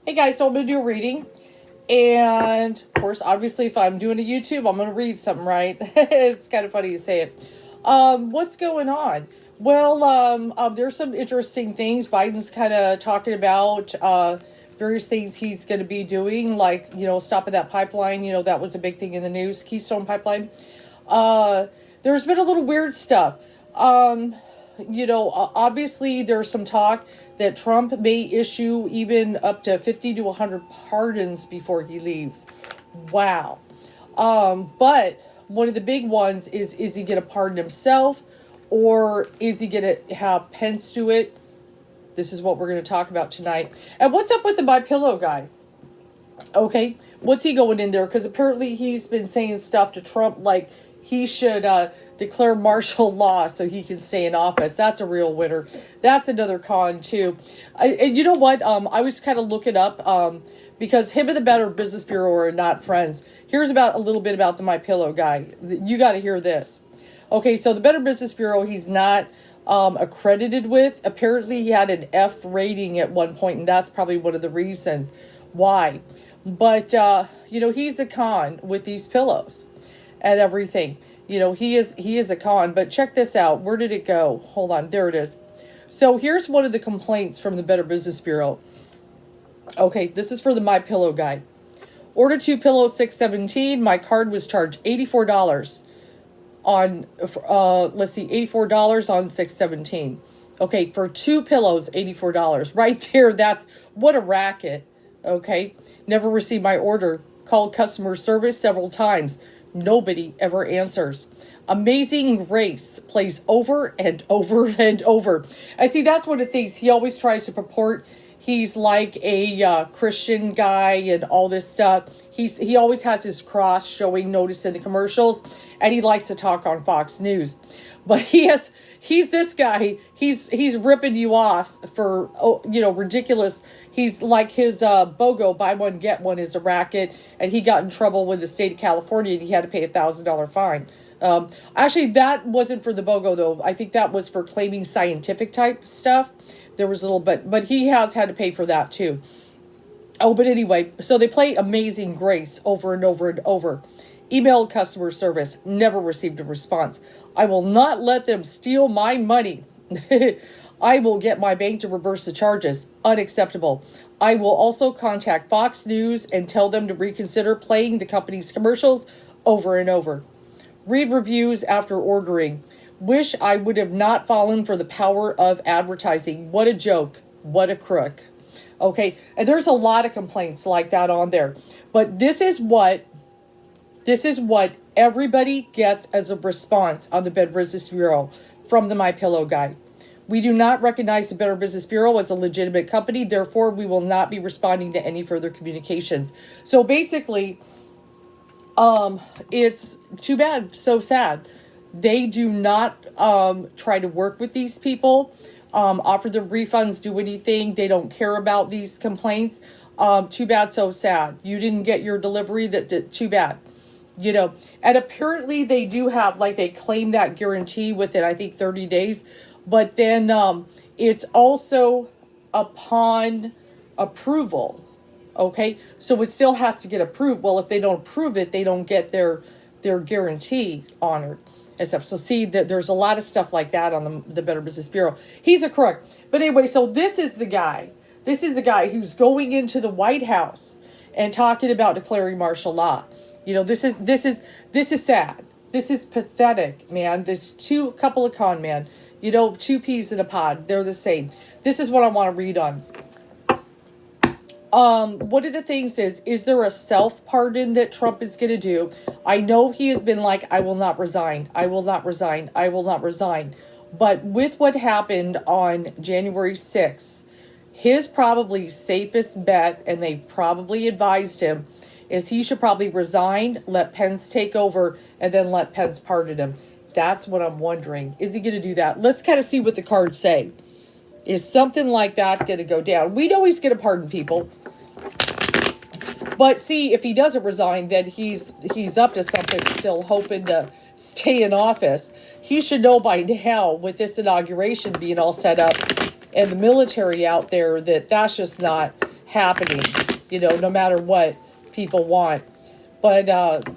Hey guys, so I'm going to do a reading. And of course, obviously, if I'm doing a YouTube, I'm going to read something, right? It's kind of funny to say it. What's going on? Well, there's some interesting things. Biden's kind of talking about various things he's going to be doing, like, stopping that pipeline. That was a big thing in the news, Keystone Pipeline. There's been a little weird stuff. Obviously there's some talk that Trump may issue even up to 50 to 100 pardons before he leaves. Wow. But one of the big ones is he going to pardon himself, or is he going to have Pence do it? This is what we're going to talk about tonight. And what's up with the MyPillow guy? Okay, what's he going in there? Because apparently he's been saying stuff to Trump like he should declare martial law so he can stay in office. That's a real winner. That's another con too. And you know what? I was kind of looking up because him and the Better Business Bureau are not friends. Here's about a little bit about the MyPillow guy. You got to hear this. Okay, so the Better Business Bureau, he's not accredited with. Apparently he had an F rating at one point, and that's probably one of the reasons why. But he's a con with these pillows and everything. He is a con. But check this out. Where did it go? Hold on. There it is. So here's one of the complaints from the Better Business Bureau. Okay, this is for the MyPillow guy. Order 2 pillows, $6.17. My card was charged $84 on $84 on $6.17. Okay, for 2 pillows, $84. Right there, that's what a racket. Okay, never received my order. Called customer service several times. Nobody ever answers. Amazing Grace plays over and over and over. I see that's one of the things he always tries to purport. He's like a Christian guy and all this stuff. He always has his cross showing, notice in the commercials, and he likes to talk on Fox News. But he's this guy. He's ripping you off for ridiculous. He's like his BOGO, buy one get one, is a racket, and he got in trouble with the state of California and he had to pay $1,000 fine. Actually, that wasn't for the BOGO though. I think that was for claiming scientific type stuff. There was a little bit, but he has had to pay for that too. Oh, but anyway, so they play Amazing Grace over and over and over. Emailed customer service, never received a response. I will not let them steal my money. I will get my bank to reverse the charges. Unacceptable. I will also contact Fox News and tell them to reconsider playing the company's commercials over and over. Read reviews after ordering. Wish I would have not fallen for the power of advertising. What a joke. What a crook. Okay, and there's a lot of complaints like that on there. But this is what everybody gets as a response on the Better Business Bureau from the MyPillow guy. We do not recognize the Better Business Bureau as a legitimate company. Therefore, we will not be responding to any further communications. So basically, it's too bad, so sad. They do not try to work with these people, offer them refunds, do anything. They don't care about these complaints. Too bad, so sad. You didn't get your delivery. Too bad. And apparently they do have, like, they claim that guarantee within, I think, 30 days. But then it's also upon approval. Okay, so it still has to get approved. Well, if they don't approve it, they don't get their guarantee honored and stuff. So see that there's a lot of stuff like that on the Better Business Bureau. He's a crook. But anyway, so this is the guy. This is the guy who's going into the White House and talking about declaring martial law. This is sad. This is pathetic, man. There's a couple of con men. 2 peas in a pod. They're the same. This is what I want to read on. One of the things is there a self-pardon that Trump is going to do? I know he has been like, I will not resign. I will not resign. I will not resign. But with what happened on January 6th, his probably safest bet, and they probably advised him, is he should probably resign, let Pence take over, and then let Pence pardon him. That's what I'm wondering. Is he going to do that? Let's kind of see what the cards say. Is something like that going to go down? We know he's going to pardon people. But see, if he doesn't resign, then he's up to something, still hoping to stay in office. He should know by now, with this inauguration being all set up and the military out there, that that's just not happening, no matter what people want. But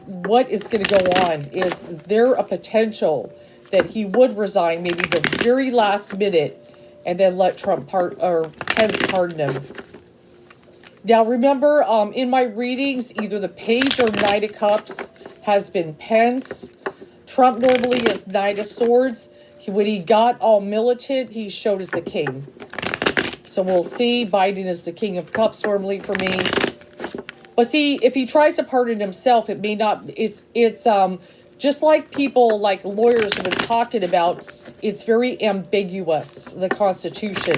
what is going to go on is there a potential that he would resign maybe the very last minute and then let Pence pardon him. Now remember, in my readings, either the Page or Knight of Cups has been Pence. Trump normally is Knight of Swords. When he got all militant, he showed as the King. So we'll see. Biden is the King of Cups normally for me. But see, if he tries to pardon himself, it may not. It's just like people, like lawyers have been talking about. It's very ambiguous, the Constitution,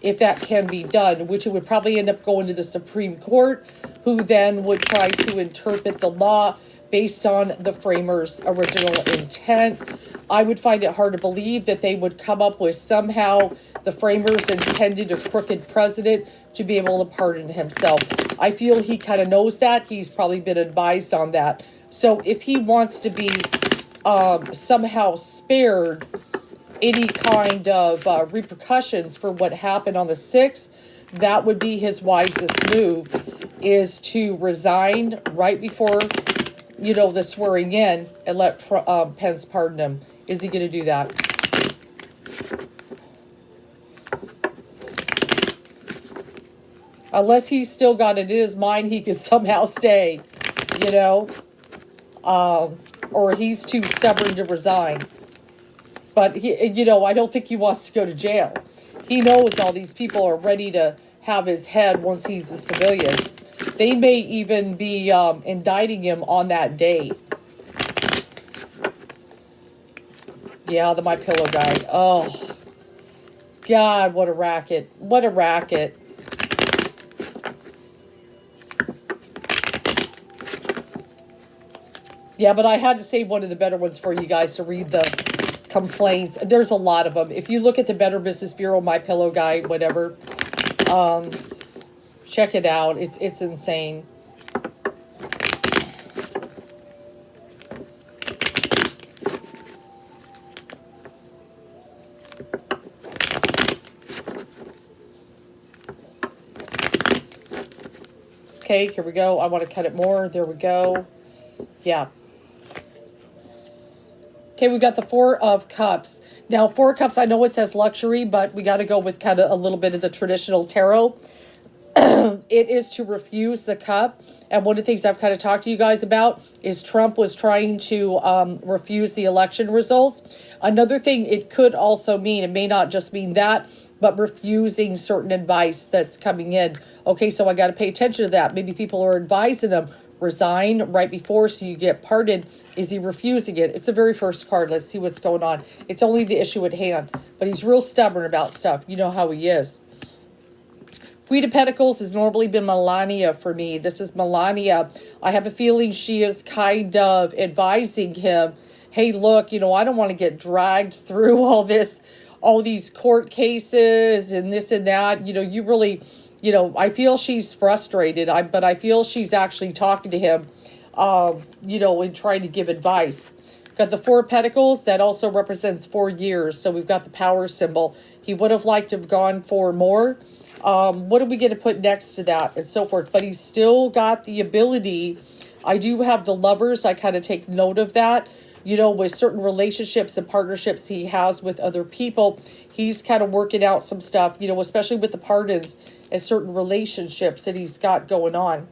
if that can be done, which it would probably end up going to the Supreme Court, who then would try to interpret the law based on the framers' original intent. I would find it hard to believe that they would come up with somehow the framers intended a crooked president to be able to pardon himself. I feel he kind of knows that. He's probably been advised on that. So if he wants to be somehow spared any kind of repercussions for what happened on the 6th, that would be his wisest move, is to resign right before, the swearing in and let Pence pardon him. Is he going to do that? Unless he's still got it in his mind he can somehow stay, or he's too stubborn to resign. But, I don't think he wants to go to jail. He knows all these people are ready to have his head once he's a civilian. They may even be indicting him on that day. Yeah, the My Pillow guy. Oh, God, what a racket. What a racket. Yeah, but I had to save one of the better ones for you guys to read the complaints. There's a lot of them. If you look at the Better Business Bureau, My Pillow guy, whatever, check it out. It's insane. Okay, here we go. I want to cut it more. There we go. Yeah. Okay, we got the 4 of Cups. Now, 4 of Cups, I know it says luxury, but we got to go with kind of a little bit of the traditional tarot. It is to refuse the cup. And one of the things I've kind of talked to you guys about is Trump was trying to refuse the election results. Another thing it could also mean, it may not just mean that, but refusing certain advice that's coming in. Okay, so I got to pay attention to that. Maybe people are advising him, resign right before so you get pardoned. Is he refusing it? It's the very first card. Let's see what's going on. It's only the issue at hand, but he's real stubborn about stuff. You know how he is. Queen of Pentacles has normally been Melania for me. This is Melania. I have a feeling she is kind of advising him, hey, look, I don't want to get dragged through all these court cases and this and that. You really, I feel she's frustrated, but I feel she's actually talking to him, and trying to give advice. Got the 4 of Pentacles. That also represents 4 years. So we've got the power symbol. He would have liked to have gone for more. What are we going to put next to that and so forth? But he's still got the ability. I do have the Lovers. I kind of take note of that. With certain relationships and partnerships he has with other people, he's kind of working out some stuff, especially with the pardons and certain relationships that he's got going on.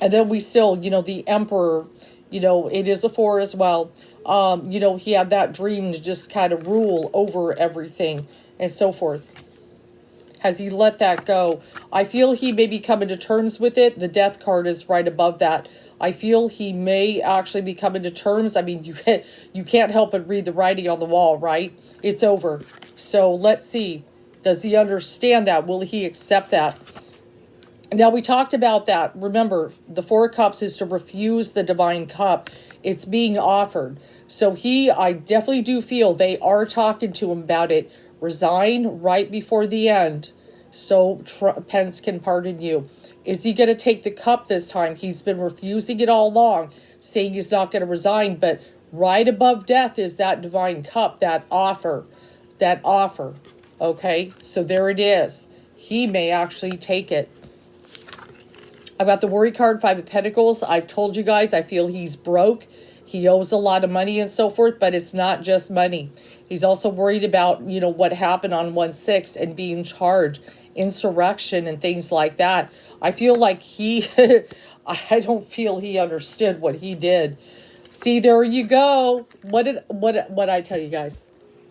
And then we still, the Emperor, it is a 4 as well. He had that dream to just kind of rule over everything and so forth. Has he let that go? I feel he may be coming to terms with it. The Death card is right above that. I feel he may actually be coming to terms. I mean, you can't help but read the writing on the wall, right? It's over. So let's see. Does he understand that? Will he accept that? Now, we talked about that. Remember, the 4 of Cups is to refuse the Divine Cup. It's being offered. So I definitely do feel they are talking to him about it. Resign right before the end so Pence can pardon you. Is he going to take the cup this time? He's been refusing it all along, saying he's not going to resign. But right above death is that Divine Cup, that offer. Okay, so there it is. he may actually take it. I've got the worry card, Five of Pentacles. I've told you guys, I feel he's broke. He owes a lot of money and so forth, but it's not just money. He's also worried about, you know, what happened on 1/6 and being charged, insurrection and things like that. I feel like he, I don't feel he understood what he did. See, there you go. What I tell you guys?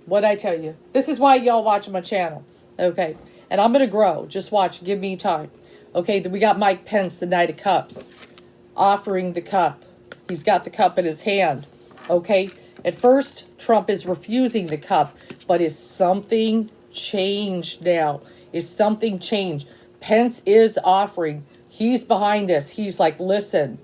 What I tell you? This is why y'all watch my channel. Okay. And I'm going to grow. Just watch. Give me time. Okay. Then we got Mike Pence, the Knight of Cups, offering the cup. He's got the cup in his hand. Okay. At first, Trump is refusing the cup. But is something changed now? Is something changed? Pence is offering. He's behind this. He's like, listen,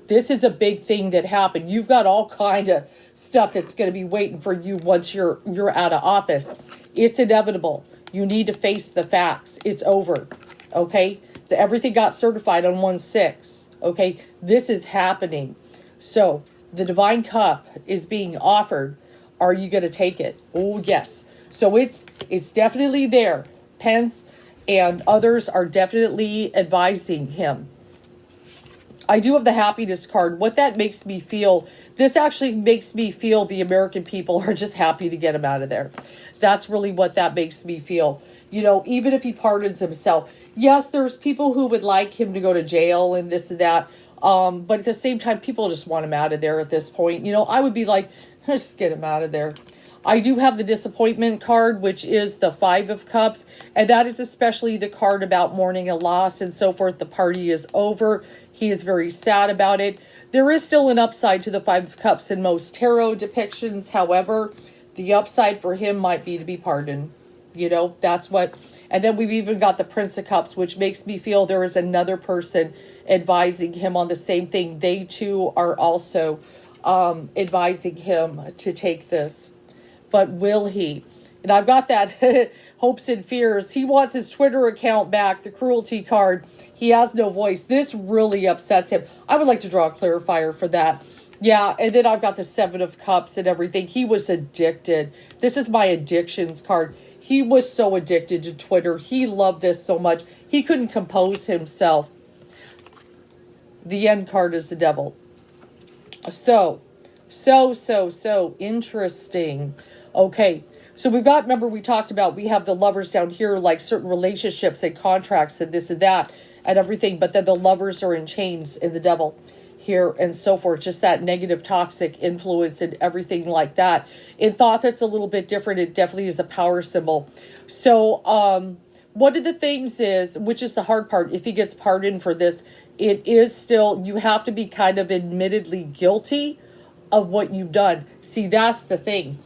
this is a big thing that happened. You've got all kind of stuff that's going to be waiting for you once you're out of office. It's inevitable. You need to face the facts. It's over. Okay? Everything got certified on 1/6. Okay? This is happening. So, the divine cup is being offered. Are you going to take it? Oh, yes. So, it's definitely there. Pence and others are definitely advising him. I do have the happiness card. What that makes me feel, this actually makes me feel the American people are just happy to get him out of there. That's really what that makes me feel. You know, even if he pardons himself. Yes, there's people who would like him to go to jail and this and that. But at the same time, people just want him out of there at this point. You know, I would be like, just get him out of there. I do have the disappointment card, which is the Five of Cups. And that is especially the card about mourning a loss and so forth. The party is over. He is very sad about it. There is still an upside to the Five of Cups in most tarot depictions. However, the upside for him might be to be pardoned. You know, that's what... And then we've even got the Prince of Cups, which makes me feel there is another person advising him on the same thing. They too are also advising him to take this. But will he? And I've got that hopes and fears. He wants his Twitter account back, the cruelty card. He has no voice. This really upsets him. I would like to draw a clarifier for that. Yeah, and then I've got the Seven of Cups and everything. He was addicted. This is my addictions card. He was so addicted to Twitter. He loved this so much. He couldn't compose himself. The end card is the devil. So interesting. Okay, so we've got, remember we talked about, we have the lovers down here, like certain relationships and contracts and this and that and everything, but then the lovers are in chains in the devil here and so forth, just that negative toxic influence and everything like that. In thought, that's a little bit different. It definitely is a power symbol. So one of the things is, which is the hard part, if he gets pardoned for this, it is still, you have to be kind of admittedly guilty of what you've done. See, that's the thing.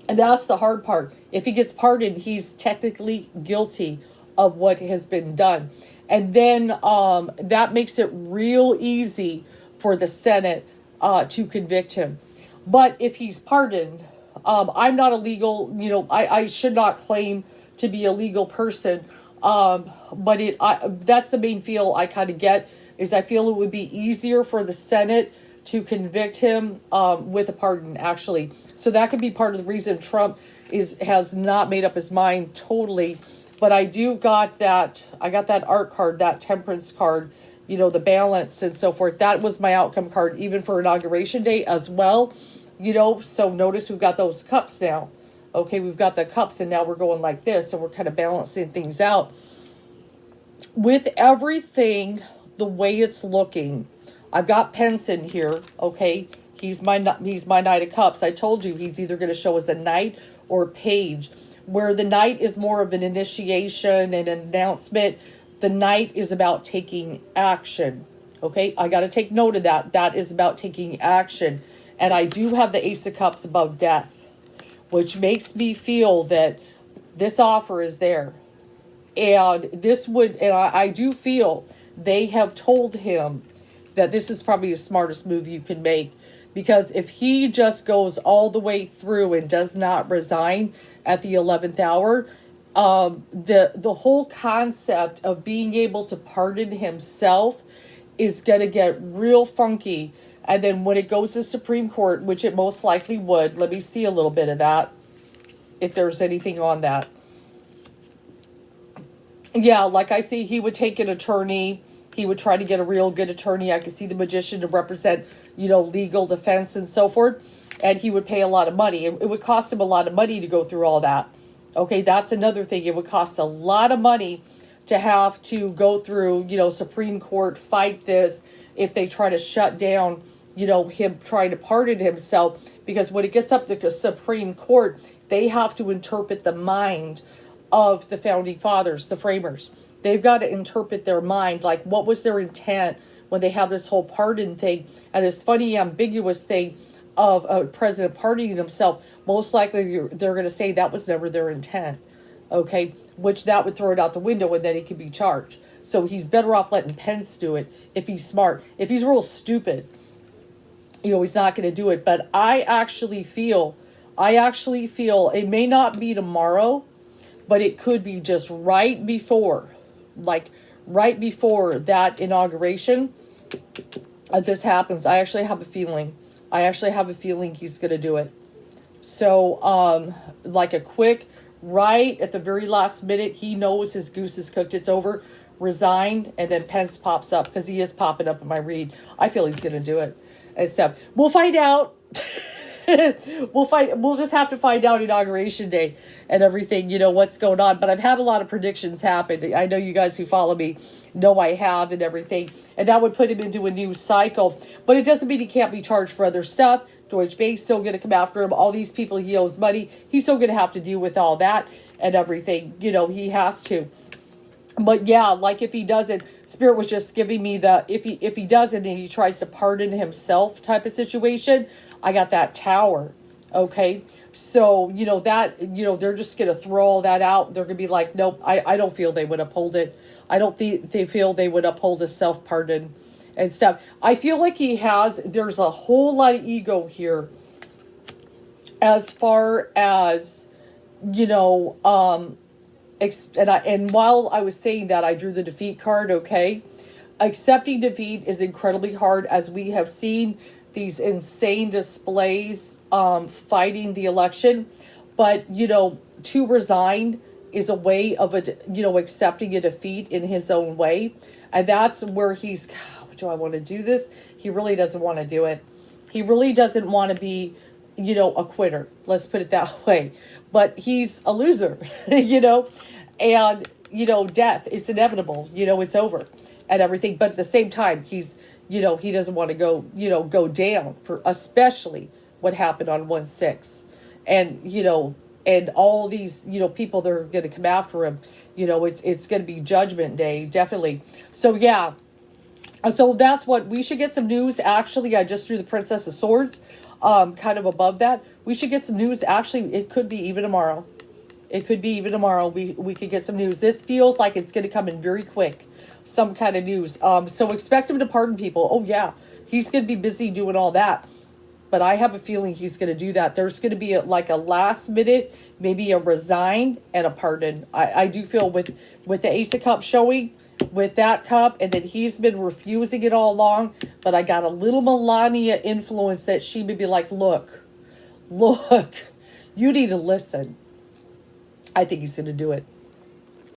And that's the hard part. If he gets pardoned, he's technically guilty of what has been done. And then that makes it real easy for the Senate to convict him. But if he's pardoned, I'm not a legal, you know, I should not claim to be a legal person. But that's the main feel I kind of get, is I feel it would be easier for the Senate to convict him with a pardon, actually. So that could be part of the reason Trump has not made up his mind totally. But I do got that, I got that art card, that temperance card, you know, the balance and so forth. That was my outcome card, even for Inauguration Day as well. You know, so notice we've got those cups now. Okay, we've got the cups and now we're going like this. And we're kind of balancing things out. With everything the way it's looking, I've got Pence in here, okay? He's my Knight of Cups. I told you he's either going to show as a Knight or a Page. Where the Knight is more of an initiation and an announcement, the Knight is about taking action, okay? I got to take note of that. That is about taking action. And I do have the Ace of Cups above death, which makes me feel that this offer is there. And this would, and I do feel they have told him that this is probably the smartest move you can make. Because if he just goes all the way through and does not resign at the 11th hour, the whole concept of being able to pardon himself is going to get real funky. And then when it goes to Supreme Court, which it most likely would, let me see a little bit of that, if there's anything on that. Yeah, like I see, he would take an attorney. He would try to get a real good attorney. I could see the magician to represent, legal defense and so forth. And he would pay a lot of money. It would cost him a lot of money to go through all that. Okay, that's another thing. It would cost a lot of money to have to go through, Supreme Court, fight this if they try to shut down, him trying to pardon himself. Because when it gets up to the Supreme Court, they have to interpret the mind of the founding fathers, the framers. They've got to interpret their mind, like what was their intent when they have this whole pardon thing and this funny ambiguous thing of a president pardoning himself. Most likely they're going to say that was never their intent, okay? Which that would throw it out the window and then he could be charged. So he's better off letting Pence do it if he's smart. If he's real stupid, he's not going to do it. But I actually feel it may not be tomorrow, but it could be just right before that inauguration, this happens. I actually have a feeling he's going to do it. So, like a quick, right at the very last minute, he knows his goose is cooked. It's over. Resigned, and then Pence pops up because he is popping up in my read. I feel he's going to do it and stuff. We'll find out. We'll just have to find out inauguration day and everything, what's going on. But I've had a lot of predictions happen. I know you guys who follow me know I have and everything. And that would put him into a new cycle. But it doesn't mean he can't be charged for other stuff. Deutsche Bank's still going to come after him. All these people he owes money. He's still going to have to deal with all that and everything. He has to. But yeah, like if he doesn't, Spirit was just giving me the, if he doesn't and he tries to pardon himself type of situation, I got that tower. Okay. So, they're just going to throw all that out. They're going to be like, nope, I don't feel they would uphold it. I don't think they feel they would uphold his self-pardon and stuff. I feel like there's a whole lot of ego here as far as, and while I was saying that, I drew the defeat card, okay? Accepting defeat is incredibly hard, as we have seen these insane displays fighting the election. But, to resign is a way of, accepting a defeat in his own way. And that's where do I want to do this? He really doesn't want to do it. He really doesn't want to be, a quitter. Let's put it that way. But he's a loser, and, death, it's inevitable, it's over and everything. But at the same time, he doesn't want to go down for, especially what happened on 1/6. And, and all these, people that are going to come after him, it's going to be Judgment Day, definitely. So, yeah. So that's what we should get some news. Actually, I just drew the Princess of Swords, kind of above that. We should get some news. Actually, it could be even tomorrow. It could be even tomorrow. We could get some news. This feels like it's going to come in very quick. Some kind of news. So expect him to pardon people. Oh, yeah. He's going to be busy doing all that. But I have a feeling he's going to do that. There's going to be a last minute, maybe a resign and a pardon. I do feel with the Ace of Cups showing, with that cup, and then he's been refusing it all along. But I got a little Melania influence that she may be like, look, you need to listen. I think he's going to do it.